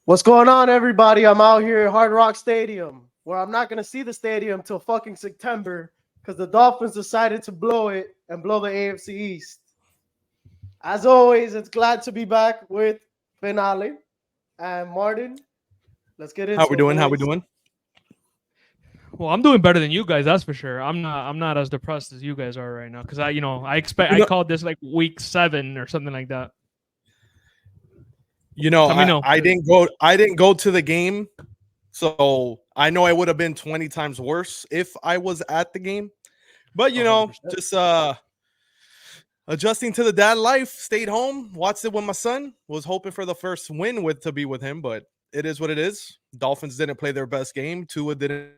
What's going on, everybody? I'm out here at Hard Rock Stadium, where I'm not gonna see the stadium till fucking September because the Dolphins decided to blow it and blow the AFC East. As always, it's glad to be back with Finale and Martin. Let's get How we into it, doing? How we boys. doing? Well, I'm doing better than you guys, that's for sure. I'm not as depressed as you guys are right now because I You know, called this like week 7 or something like that. you know, Let me I, know. I didn't go. I didn't go to the game, so I know it would have been 20 times worse if I was at the game. But 100%. just adjusting to the dad life. Stayed home, watched it with my son. Was hoping for the first win to be with him, but it is what it is. Dolphins didn't play their best game. Tua didn't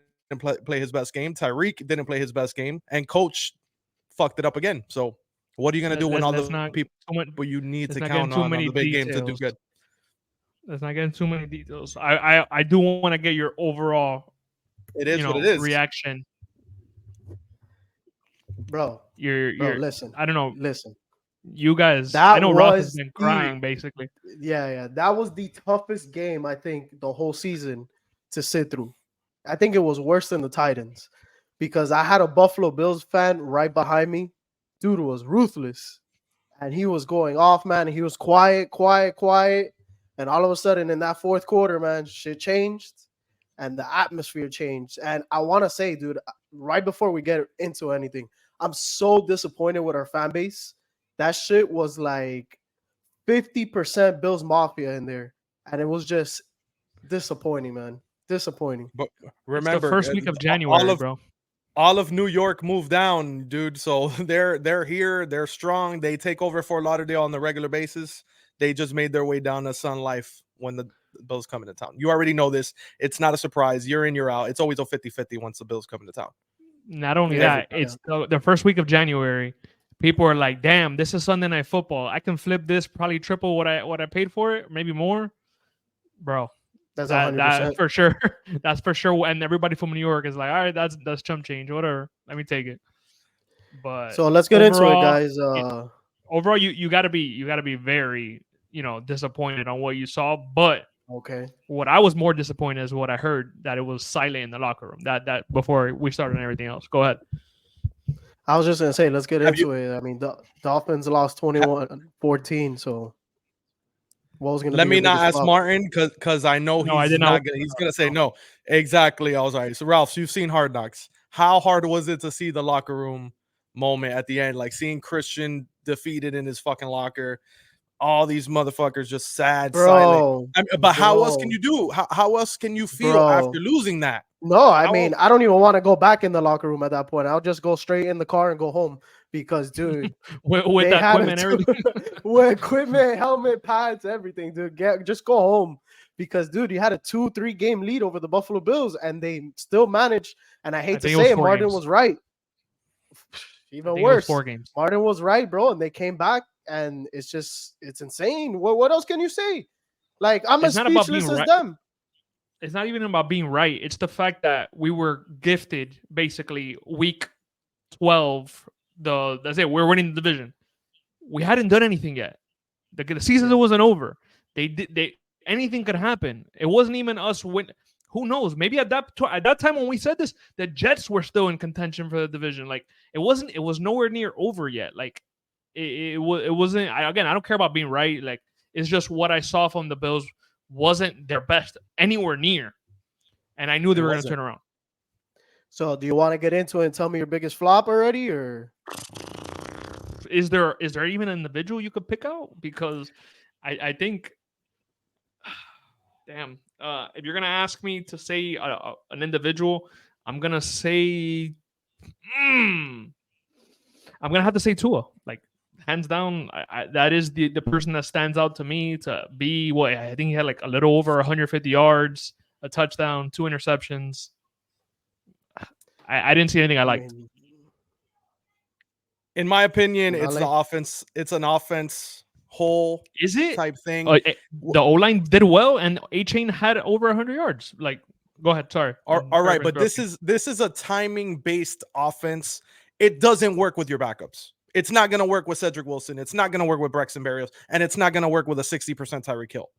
play his best game. Tyreek didn't play his best game, and coach fucked it up again. So what are you gonna do when all Let's the not people too much, you need let's to not get count into too on many the big game to do details. good? Let's not get into too many details. I do want to get your overall It is what it is. reaction. Bro, Your listen, I don't know. listen. You guys, I That know Ralph has was been the crying basically. yeah. That was the toughest game I think the whole season to sit through. I think it was worse than the Titans because I had a Buffalo Bills fan right behind me. Dude was ruthless and he was going off, man. He was quiet, quiet, quiet. And all of a sudden in that fourth quarter, man, shit changed and the atmosphere changed. And I want to say, dude, right before we get into anything, I'm so disappointed with our fan base. That shit was like 50% Bills Mafia in there. And it was just disappointing, man. Disappointing. But It's the remember, first week of all January, of bro. all of New York moved down, dude. So they're here. They're strong. They take over Fort Lauderdale on the regular basis. They just made their way down to Sun Life when the Bills come into town. You already know this. It's not a surprise. You're in, you're out. It's always a 50-50 once the Bills come into town. Not only Yeah. Every that, time. it's the first week of January. People are like, "Damn, this is Sunday Night Football. I can flip this probably triple what I paid for it, maybe more, bro." That's That 100%. for sure. That's for sure. And everybody from New York is like, "All right, that's chump change, whatever. Let me take it." But So let's get into it, overall, guys. it, overall, you gotta be very disappointed on what you saw. But Okay. what I was more disappointed is what I heard that it was silent in the locker room. That before we started and everything else. Go ahead. I was just gonna say, let's get Have you into it. I mean, the Dolphins lost 21-14. So, what was gonna Let be your me not biggest ask flop? Martin because I know No, I did not. he's gonna say no. Exactly. I was right. So Ralph, you've seen Hard Knocks. How hard was it to see the locker room moment at the end? Like seeing Christian defeated in his fucking locker, all these motherfuckers just sad, silent. Bro, But how else can bro, you do? How else can you feel after bro. losing that? No, I How mean, I don't even want to go back in the locker room at that point. I'll just go straight in the car and go home because, dude, With they the had equipment it and everything. with equipment, helmet, pads, everything, dude. Just go home because, dude, you had a 2-3 game lead over the Buffalo Bills and they still managed. And I I hate to think it was say it, four Martin games. was right. I Even think it was worse, 4 games. Martin was right, bro, and they came back, and it's insane. What else can you say? Like, I'm as It's not about being speechless as right. them. It's not even about being right. It's the fact that we were gifted basically week 12. That's it. We're winning the division. We hadn't done anything yet. The season Yeah, wasn't over. They anything could happen. It wasn't even us win. Who knows? Maybe at that time when we said this, the Jets were still in contention for the division. Like it wasn't. It was nowhere near over yet. Like it wasn't. Again, I don't care about being right. Like it's just what I saw from the Bills wasn't their best anywhere near, and I knew it they were going to wasn't. turn around. so do you want to get into it and tell me your biggest flop already, or Is there even an individual you could pick out? Because I think, damn, if you're gonna ask me to say an individual, I'm gonna say, mm, I'm gonna have to say Tua. Like hands down, that is the person that stands out to me to be what I think he had like a little over 150 yards, a touchdown, 2 interceptions. I didn't see anything I I liked. mean, In my opinion, it's the Finale? offense. It's an offense whole Is it? type thing. The O line did well, and A Chain had over 100 yards. Like, go ahead. Sorry. All Sorry right, for but this interrupting. is a timing based offense. It doesn't work with your backups. It's not going to work with Cedric Wilson. It's not going to work with Braxton Berrios, and it's not going to work with a 60% Tyreek Hill.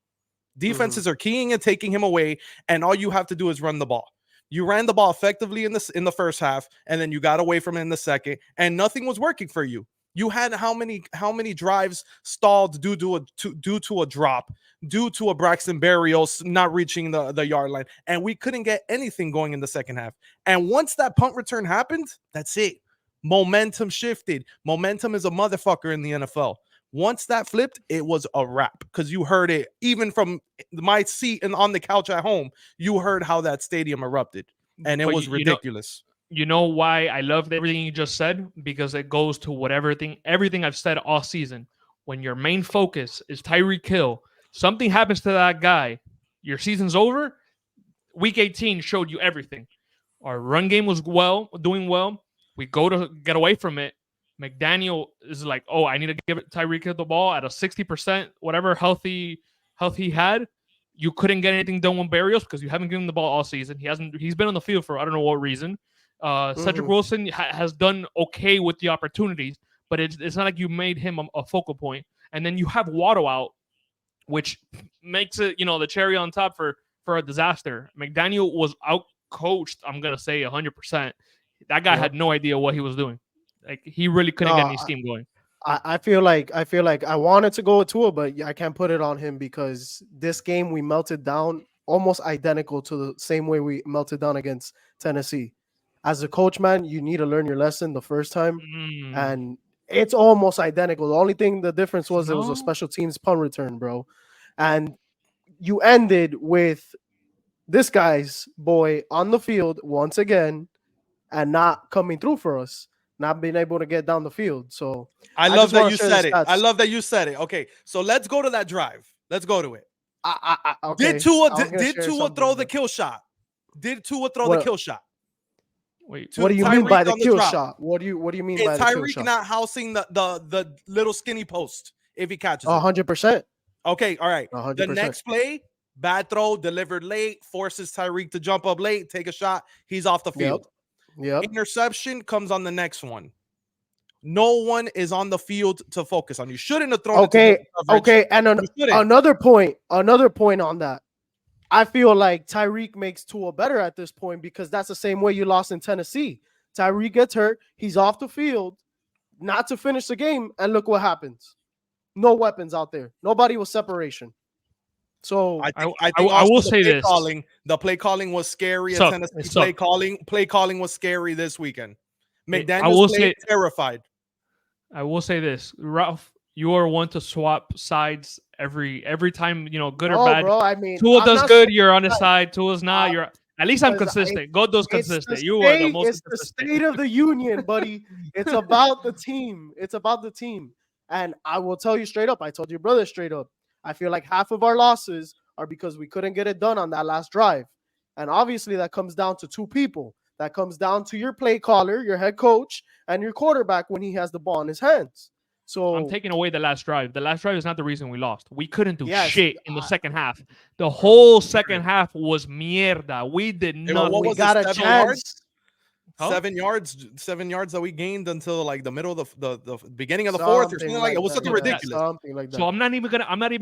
Defenses are keying and taking him away, and all you have to do is run the ball. You ran the ball effectively in the first half, and then you got away from it in the second, and nothing was working for you. You had how many drives stalled due to a drop, due to a Braxton Berrios not reaching the yard line, and we couldn't get anything going in the second half. And once that punt return happened, that's it. Momentum shifted. Momentum is a motherfucker in the NFL. Once that flipped, it was a wrap because you heard it even from my seat and on the couch at home. You heard how that stadium erupted, and it was ridiculous. You know why I loved everything you just said? Because it goes to everything I've said all season. When your main focus is Tyreek Hill, something happens to that guy, your season's over. Week 18 showed you everything. Our run game was doing well. We go to get away from it. McDaniel is like, oh, I need to give Tyreek Hill the ball at a 60%, whatever health he had. You couldn't get anything done with Berrios because you haven't given him the ball all season. He's been on the field for I don't know what reason. Cedric Wilson has done okay with the opportunities, but it's not like you made him a focal point. And then you have Waddle out, which makes it, the cherry on top for a disaster. McDaniel was out coached, I'm gonna say 100%. That guy had no idea what he was doing. Like he really couldn't get any scheme going. I feel like I wanted to go with Tua, but I can't put it on him because this game we melted down almost identical to the same way we melted down against Tennessee. As a coach, man, you need to learn your lesson the first time, and it's almost identical. The only thing the difference was it was a special teams punt return, bro, and you ended with this guy's boy on the field once again and not coming through for us. Not being able to get down the field. So I love that you said it. I love that you said it. Okay, so let's go to that drive. Let's go to it. Okay. Did Tua throw the kill shot? Did Tua throw the kill shot? Wait, what do you mean by the kill shot? What do you mean by the kill shot? Tyreek not housing the little skinny post if he catches it? 100%. Okay, all right. 100%. The next play, bad throw, delivered late, forces Tyreek to jump up late, take a shot. He's off the field. Yep. Interception comes on the next one. No one is on the field to focus on. You shouldn't have thrown it. Okay. And another point on that. I feel like Tyreek makes Tua better at this point because that's the same way you lost in Tennessee. Tyreek gets hurt. He's off the field, not to finish the game. And look what happens. No weapons out there. Nobody with separation. So I will say this: the play calling was scary. Tennessee play calling was scary this weekend. McDaniel's terrified. I will say this, Ralph. You are one to swap sides every time, good or bad. Bro, I mean, Tua does good, you're on his side. Tua's not. You're at least I'm consistent. God does consistent. You are the most consistent. It's the state of the union, buddy. It's about the team. It's about the team. And I will tell you straight up. I told your brother straight up. I feel like half of our losses are because we couldn't get it done on that last drive. And obviously that comes down to two people. That comes down to your play caller, your head coach, and your quarterback when he has the ball in his hands. So I'm taking away the last drive. The last drive is not the reason we lost. We couldn't do shit in the second half. The whole second half was mierda. We did not. We got a chance. 7 yards that we gained until like the middle of the beginning of the fourth or something like that. It was something ridiculous. Something like that. So I'm not even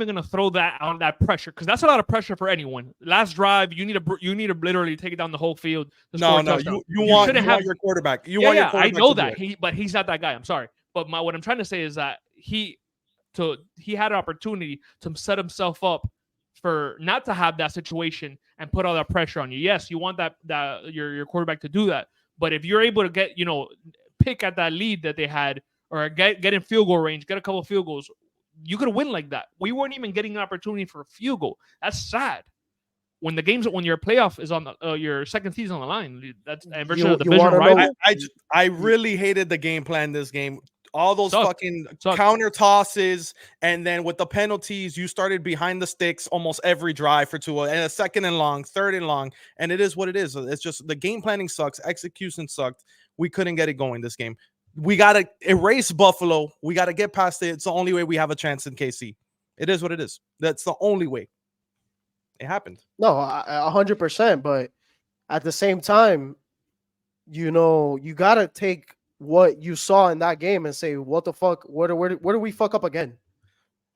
gonna throw that on that pressure because that's a lot of pressure for anyone. Last drive, you need to literally take it down the whole field. No, you want your quarterback. You want your quarterback. I know that but he's not that guy. I'm sorry, but what I'm trying to say is that he had an opportunity to set himself up for not to have that situation and put all that pressure on you. Yes, you want that your quarterback to do that. But if you're able to get, pick at that lead that they had or get in field goal range, get a couple of field goals, you could win like that. We weren't even getting an opportunity for a field goal. That's sad. When your playoff is on your second season on the line, that's version of the division rival. I really hated the game plan this game. All those fucking counter tosses, and then with the penalties, you started behind the sticks almost every drive for Tua, and a second and long, third and long, and it is what it is. It's just the game planning sucks, execution sucked. We couldn't get it going this game. We gotta erase Buffalo. We gotta get past it. It's the only way we have a chance in KC. It is what it is. That's the only way. It happened. No, 100%. But at the same time, you gotta take what you saw in that game and say, what the fuck? Where do we fuck up again?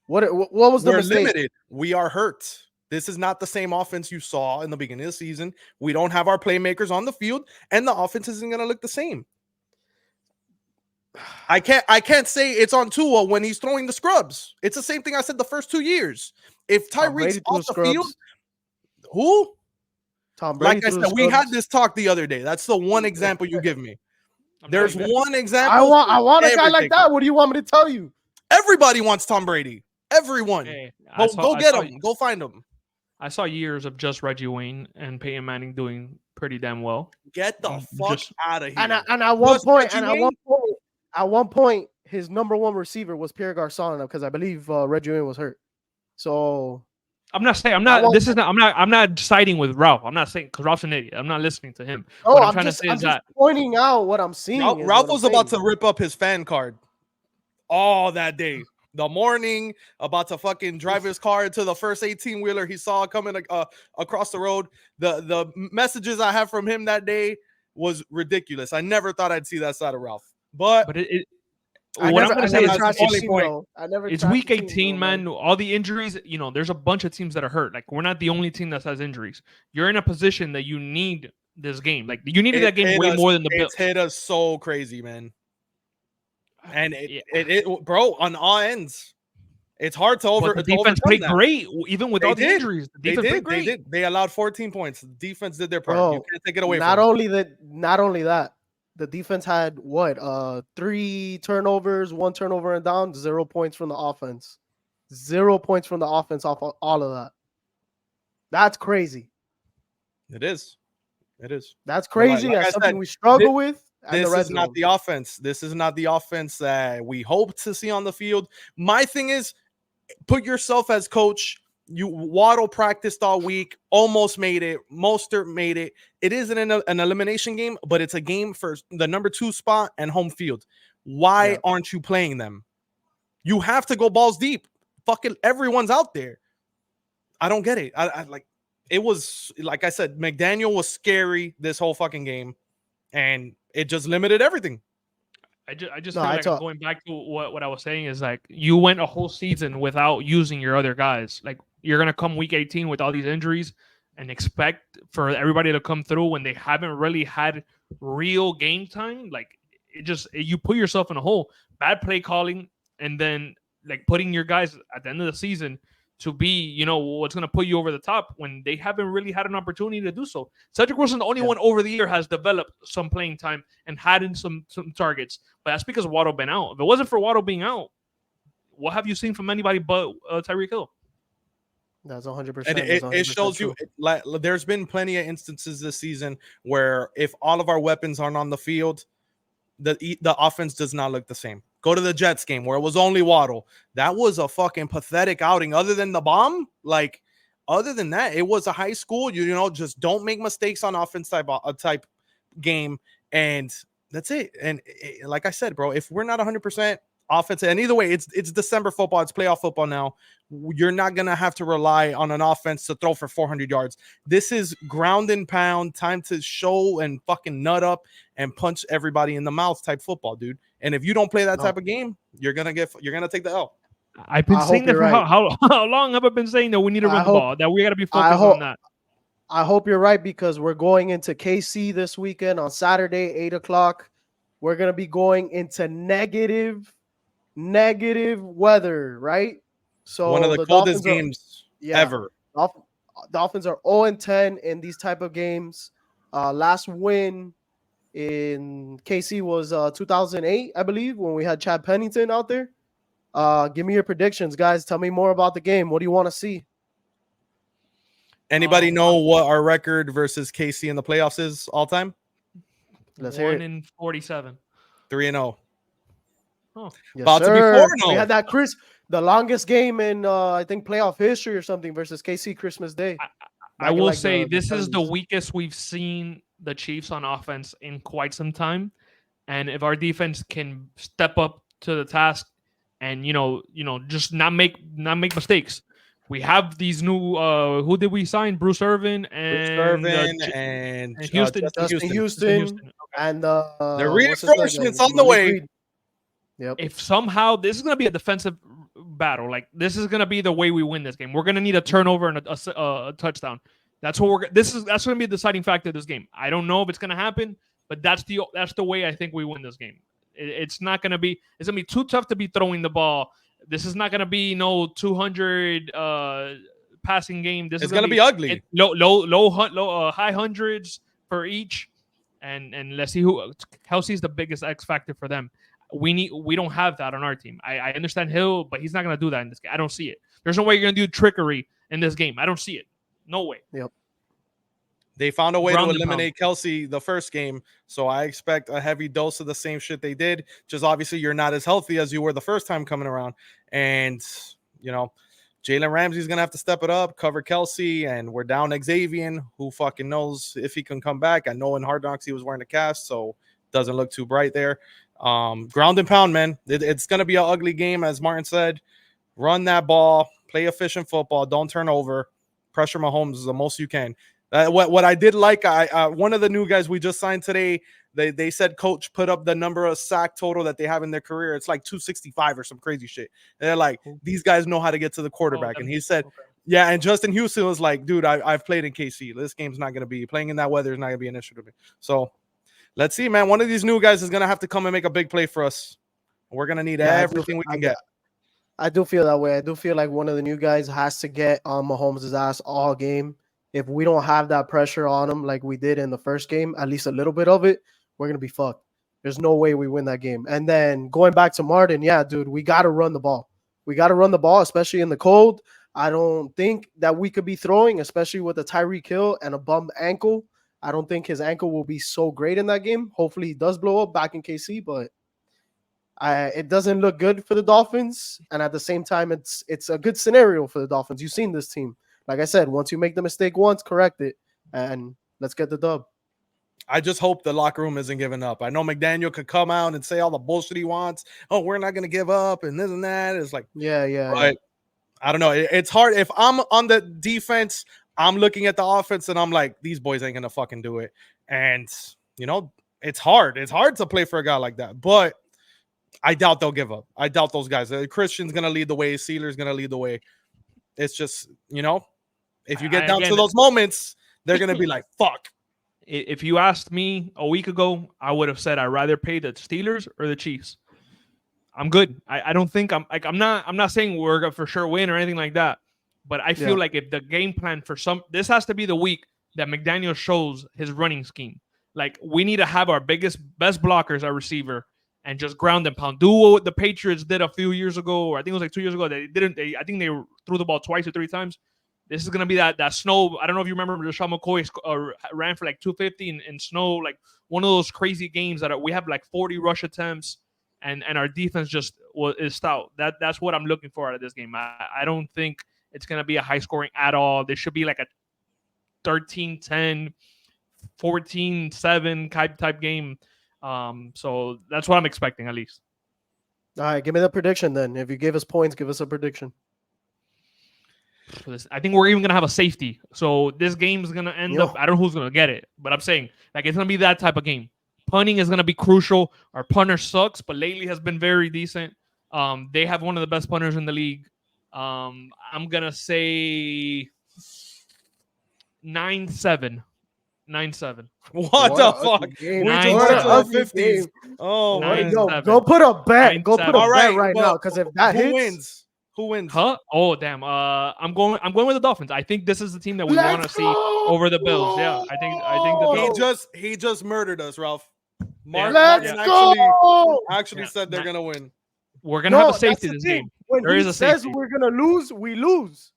What was the mistake? Limited. We are hurt. This is not the same offense you saw in the beginning of the season. We don't have our playmakers on the field, and the offense isn't going to look the same. I can't say it's on Tua when he's throwing the scrubs. It's the same thing I said the first 2 years. If Tyreek's off the field, who? Tom Brady. Like I said, we had this talk the other day. That's the one example you give me. There's one example. I want a guy like that. What do you want me to tell you? Everybody wants Tom Brady. Everyone. Hey, go get him. Go find him. I saw years of just Reggie Wayne and Peyton Manning doing pretty damn well. Get the fuck out of here. And at one point, his number one receiver was Pierre Garçon because I believe Reggie Wayne was hurt. So I'm not siding with Ralph. I'm not saying because Ralph's an idiot. I'm not listening to him. Oh, what I'm trying just, to say I'm is just that pointing out what I'm seeing. Ralph was about to rip up his fan card all that day. The morning, about to fucking drive his car into the first 18-wheeler he saw coming across the road. The messages I have from him that day was ridiculous. I never thought I'd see that side of Ralph. But what I'm gonna say is it's week 18, man. All the injuries, there's a bunch of teams that are hurt. Like, we're not the only team that has injuries. You're in a position that you need this game. Like, you needed that game way more than the Bills. It's hit us so crazy, man. And it bro, on all ends. It's hard to the defense played great, even with all the injuries. The defense played great. They allowed 14 points. The defense did their part. You can't take it away not only that, the defense had 3 turnovers, 1 turnover and down, 0 points from the offense. 0 points from the offense off of all of that. That's crazy. It is. That's crazy. That's something we struggle with. This is not the offense. This is not the offense that we hope to see on the field. My thing is, put yourself as coach. Waddle practiced all week, almost made it. Mostert made it. It isn't an elimination game, but it's a game for the number 2 spot and home field. Why aren't you playing them? You have to go balls deep. Fucking everyone's out there. I don't get it. I like it was like I said, McDaniel was scary this whole fucking game, and it just limited everything. I just feel like going back to what I was saying is like you went a whole season without using your other guys. Like, you're gonna come week 18 with all these injuries and expect for everybody to come through when they haven't really had real game time. Like, you put yourself in a hole. Bad play calling, and then like putting your guys at the end of the season to be, what's going to put you over the top when they haven't really had an opportunity to do so. Cedric Wilson, the only one over the year, has developed some playing time and had in some targets, but that's because Waddle been out. If it wasn't for Waddle being out, what have you seen from anybody but Tyreek Hill? That's 100%. And it shows you, like, there's been plenty of instances this season where if all of our weapons aren't on the field, the offense does not look the same. Go to the Jets game where it was only Waddle. That was a fucking pathetic outing. Other than the bomb, other than that, it was a high school. Just don't make mistakes on offense type game, and that's it. And like I said, bro, if we're not 100% offense, and either way, it's December football, it's playoff football now. You're not gonna have to rely on an offense to throw for 400 yards. This is ground and pound, time to show and fucking nut up and punch everybody in the mouth type football, dude. And if you don't play that type of game, you're gonna take the L. I've been saying that for how long have I been saying that we need to run the ball, that we got to be focused on that. I hope you're right, because we're going into KC this weekend on Saturday, 8:00. We're gonna be going into negative weather, right? So one of the coldest games ever. Dolphins are 0-10 in these type of games. Last win in KC was 2008, I believe, when we had Chad Pennington out there. Give me your predictions, guys. Tell me more about the game. What do you want to see? Anybody know what our record versus KC in the playoffs is all time? Let's hear it. 1-47. 3-0. Oh, yes, about sir. to be 4-0. We had that the longest game in I think playoff history or something versus KC Christmas Day. I will say this is the weakest we've seen the Chiefs on offense in quite some time, and if our defense can step up to the task and just not make mistakes. We have these new who did we sign? Bruce Irvin and Justin Houston. Okay. And the reinforcements on the way. Yep. If somehow this is going to be a defensive battle. Like this is gonna be the way we win this game. We're gonna need a turnover and a touchdown. That's what we're. That's gonna be the deciding factor of this game. I don't know if it's gonna happen, but that's the way I think we win this game. It's not gonna be. It's gonna be too tough to be throwing the ball. This is not gonna be no 200 passing game. This It's is gonna be ugly. High hundreds for each, and let's see who. Kelsey's the biggest X factor for them. We don't have that on our team. I understand Hill, but he's not gonna do that in this game. I don't see it. There's no way you're gonna do trickery in this game. I don't see it. No way. Yep. They found a way Ground to and pound. eliminate Kelsey the first game, so I expect a heavy dose of the same shit they did. Just obviously you're not as healthy as you were the first time coming around, and you know Jalen Ramsey's gonna have to step it up, cover Kelsey, and we're down Xavier. Who fucking knows if he can come back? I know in Hard Knocks he was wearing a cast, so doesn't look too bright there. Ground and pound, man. It's gonna be an ugly game, as Martin said. Run that ball, play efficient football, don't turn over, pressure Mahomes the most you can. What I did like, one of the new guys we just signed today, they said coach put up the number of sack total that they have in their career. It's like 265 or some crazy shit. And they're like, these guys know how to get to the quarterback. And he said, yeah. And Justin Houston was like, dude, I've played in KC. This game's not going to be playing in that weather is not going to be an issue to me. So let's see, man. One of these new guys is going to have to come and make a big play for us. We're going to need everything we can get. I do feel that way. I do feel like one of the new guys has to get on Mahomes' ass all game. If we don't have that pressure on him like we did in the first game, at least a little bit of it, we're going to be fucked. There's no way we win that game. And then going back to Martin, yeah, dude, we got to run the ball. We got to run the ball, especially in the cold. I don't think that we could be throwing, especially with a Tyreek Hill and a bum ankle. I don't think his ankle will be so great in that game. Hopefully he does blow up back in KC, but it doesn't look good for the Dolphins. And at the same time, it's a good scenario for the Dolphins. You've seen this team. Like I said, once you make the mistake once, correct it, and let's get the dub. I just hope the locker room isn't giving up. I know McDaniel could come out and say all the bullshit he wants. Oh, we're not going to give up and this and that. It's like, yeah. But I don't know. It's hard. If I'm on the defense, I'm looking at the offense and I'm like, these boys ain't going to fucking do it. And, it's hard. It's hard to play for a guy like that. But I doubt they'll give up. I doubt those guys. Christian's going to lead the way. Sealer's going to lead the way. It's just, if you get down to those moments, they're going to be like, fuck. If you asked me a week ago, I would have said I'd rather pay the Steelers or the Chiefs. I'm good. I don't think I'm not saying we're gonna for sure win or anything like that. But I feel like if the game plan this has to be the week that McDaniel shows his running scheme. Like we need to have our best blockers, our receiver, and just ground and pound. Do what the Patriots did a few years ago, or I think it was like 2 years ago. I think they threw the ball twice or three times. This is gonna be that snow. I don't know if you remember, Deshaun McCoy ran for like 250 in snow, like one of those crazy games that we have like 40 rush attempts, and our defense just is stout. That's what I'm looking for out of this game. I don't think it's gonna be a high scoring at all. There should be like a 13-10, 14-7 type game. So that's what I'm expecting at least. All right, give me the prediction then. If you gave us points, give us a prediction. I think we're even gonna have a safety. So this game is gonna end up. I don't know who's gonna get it, but I'm saying like it's gonna be that type of game. Punting is gonna be crucial. Our punter sucks, but lately has been very decent. They have one of the best punters in the league. I'm gonna say 9-7. 9-7. What the fuck? We just 50s. Oh, go put a bet. Go put a bet right now, because if that hits, who wins? Huh? Oh damn. I'm going with the Dolphins. I think this is the team that we want to see over the Bills. Yeah, I think he just murdered us, Ralph. Let's go. Actually said they're gonna win. We're gonna have a safety this game. When he says we're gonna lose, we lose.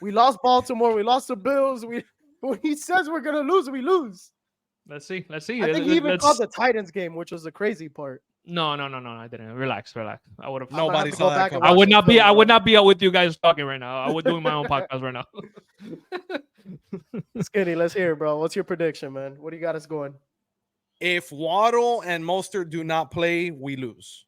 We lost Baltimore. We lost the Bills. When he says we're gonna lose, we lose. Let's see. I think he even called the Titans game, which was the crazy part. No, I didn't. Relax. I would have. Nobody saw that. I would not be out with you guys talking right now. I would doing my own podcast right now. Skinny, let's hear it, bro. What's your prediction, man? What do you got us going? If Waddle and Mostert do not play, we lose.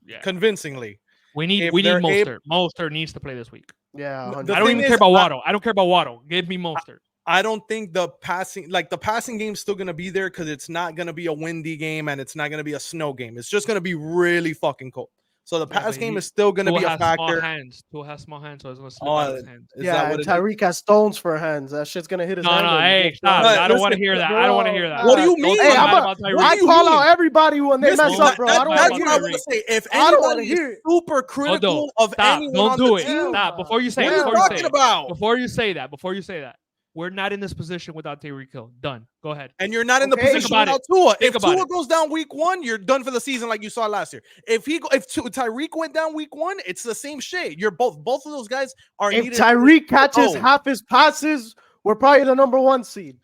Yeah, convincingly. We need Mostert. Mostert needs to play this week. Yeah, I don't even care about Waddle. I don't care about Waddle. Give me Mostert. I don't think the passing game's still going to be there because it's not going to be a windy game and it's not going to be a snow game. It's just going to be really fucking cold. So the Yeah, pass but game is still going to Tua be a has small factor. hands. Tua has small hands, so it's gonna slip out of his hands. Is Yeah, that and what it is? Tyreek has stones for hands. That shit's gonna hit his No, hand. no, and hey, get stop! flat. No, I don't want to listen, hear that. I don't want to Bro, hear that. What do you Don't mean? talk Hey, bad I about Tyreek. What do you call mean? out everybody when they mess Don't up, bro. talk I don't bad That's want to what hear I'm it. gonna say. If I don't wanna anybody hear is it. super critical of Stop! anyone Don't on do the it. team, Stop! Before you say what it, are you before you say talking it, about? before you say that, we're not in this position without Tyreek Hill. Done. Go ahead. And you're not in the Okay. position Think about without it. Tua. Think If about Tua it. goes down week 1, you're done for the season, like you saw last year. If Tyreek went down week 1, it's the same shit. You're both of those guys are If needed. Tyreek catches go. half his passes, we're probably the number 1 seed.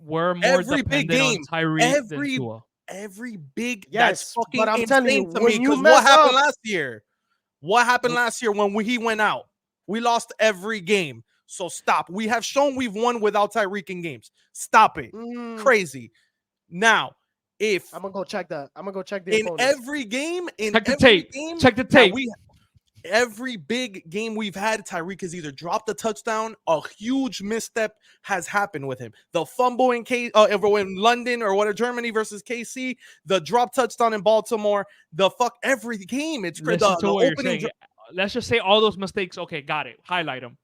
We're more Every big dependent on game, Tyreek than Tua. every big that's Yes, fucking but I'm telling you, insane to me. when you Because what mess happened up, last year? What happened last year when he went out? We lost every game. So stop. We have shown we've won without Tyreek in games. Stop it. Crazy. Now, if I'm gonna go check that. I'm gonna go check the in opponents. every game, Check the tape. Check the tape. Every big game we've had, Tyreek has either dropped a touchdown, a huge misstep has happened with him. The fumble in in London or whatever, Germany versus KC, the drop touchdown in Baltimore, every game. It's Listen to the what you're opening. saying. Let's just say all those mistakes. Okay, got it. Highlight them.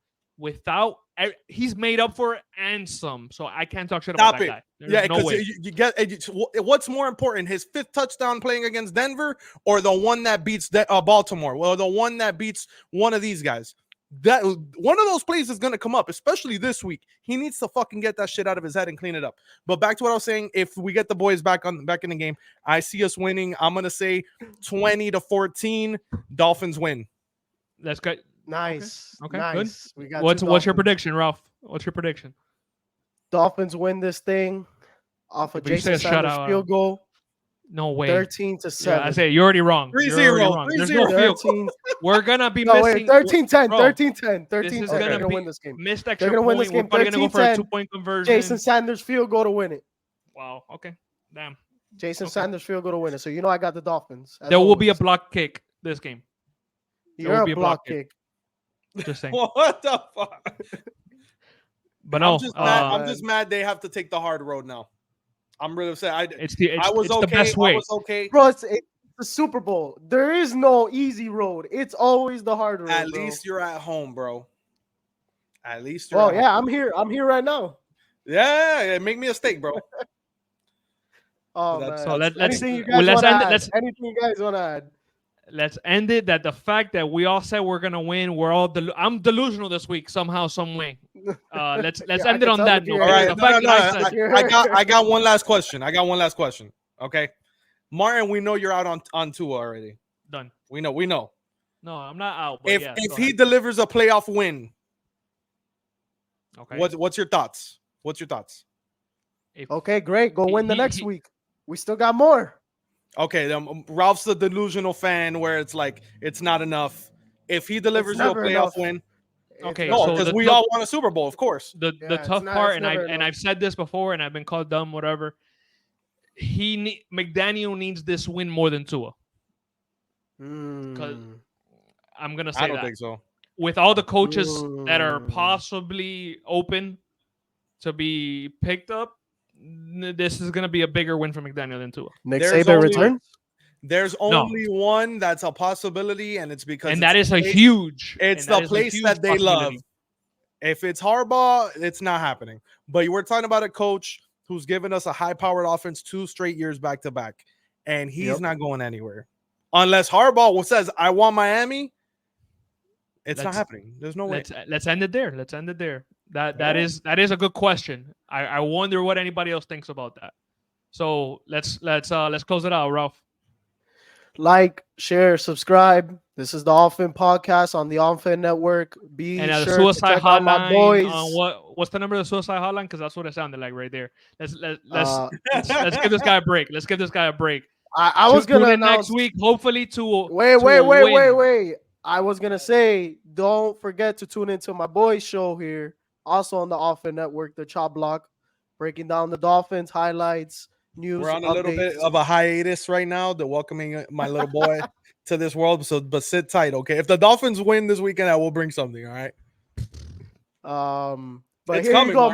He's made up for it and some. So I can't talk shit about Stop that it. guy. There's Yeah, no because way. you get what's more important, his 5th touchdown playing against Denver or the one that beats Baltimore? Well, the one that beats one of these guys. That one of those plays is going to come up, especially this week. He needs to fucking get that shit out of his head and clean it up. But back to what I was saying, if we get the boys back in the game, I see us winning. I'm going to say 20-14, Dolphins win. That's good. Nice. Okay, Nice. We got What's two your Dolphins. prediction, Ralph? What's your prediction? Dolphins win this thing off of But you say Jason a Sanders shutout, field goal. No way. 13-7. Yeah, I say you're already wrong. You're 3-0, already wrong. There's no 3-0. field. 13. We're gonna be No, wait, missing 13-10. Bro, 13-10. This 13-10. is They're gonna gonna be win this game. missed They're extra gonna win point. this We're game probably gonna go for a 13-10. 2-point conversion. Jason Sanders field goal to win it. Wow. Okay. Damn. Jason Sanders field goal to win it. So you know I got the Dolphins. as There will be a always. block kick this game. You're will a be a block block kick. kick. Just saying. What the fuck? But no, I'm just mad they have to take the hard road now. I'm really upset. it's I was it's okay. the best way. I was okay. Bro, it's the Super Bowl. There is no easy road. It's always the hard road. At bro. least you're at home, bro. At least you're Well, at yeah, home. I'm here. I'm here right now. Yeah, make me a steak, bro. Oh That's- man. So let's Anything you well, guys let's want to end it. add? Anything you guys want to add? Let's end it. That the fact that we all said we're gonna win, we're all I'm delusional this week somehow, some way. Let's Yeah, I end it can on tell that with note. your All right, The fact that I said, I got one last question. Okay, Martin, we know you're out on Tua already. done. We know. No, I'm not out. But If yeah, if go he ahead. delivers a playoff win, Okay. what's your thoughts? If- Okay, great. Go win the He- next he- week. We still got more. Okay, Ralph's the delusional fan where it's like it's not enough. If he delivers you a never playoff enough. win, Okay, no, so because the we tough- all want a Super Bowl, of course. the Yeah, it's tough not- part, it's and never enough. I've said this before, and I've been called dumb, whatever. McDaniel needs this win more than Tua. Mm. I'm gonna I say don't that think so. with all the coaches that are Mm. possibly open to be picked up, this is gonna be a bigger win for McDaniel than Tua, Nick There's Saban only- return. There's only one that's a possibility, and it's because and it's that the is a place- huge. It's and that the is a place huge that they love. possibility. If it's Harbaugh, it's not happening. But we're talking about a coach who's given us a high-powered offense 2 straight years back to back, and he's Yep. not going anywhere unless Harbaugh says, "I want Miami." It's not Let's- happening. There's no way. Let's end it there. That is a good question. I wonder what anybody else thinks about that. So let's close it out, Ralph. Like, share, subscribe. This is the Offin Podcast on the Offin Network. Be And the sure to suicide check out my hotline. boys. What's the number of the suicide hotline? Because that's what it sounded like right there. Let's Uh, let's give this guy a break. Let's give this guy a break. I was Tune gonna in announce next week, hopefully to Wait. win. I was gonna say, don't forget to tune into my boys show here, also on the Offin Network, the Chop Block, breaking down the Dolphins highlights, news. We're on a little bit updates. of a hiatus right now. They're welcoming my little boy to this world. But sit tight, okay? If the Dolphins win this weekend, I will bring something. All right. But It's here coming, you go, Mark.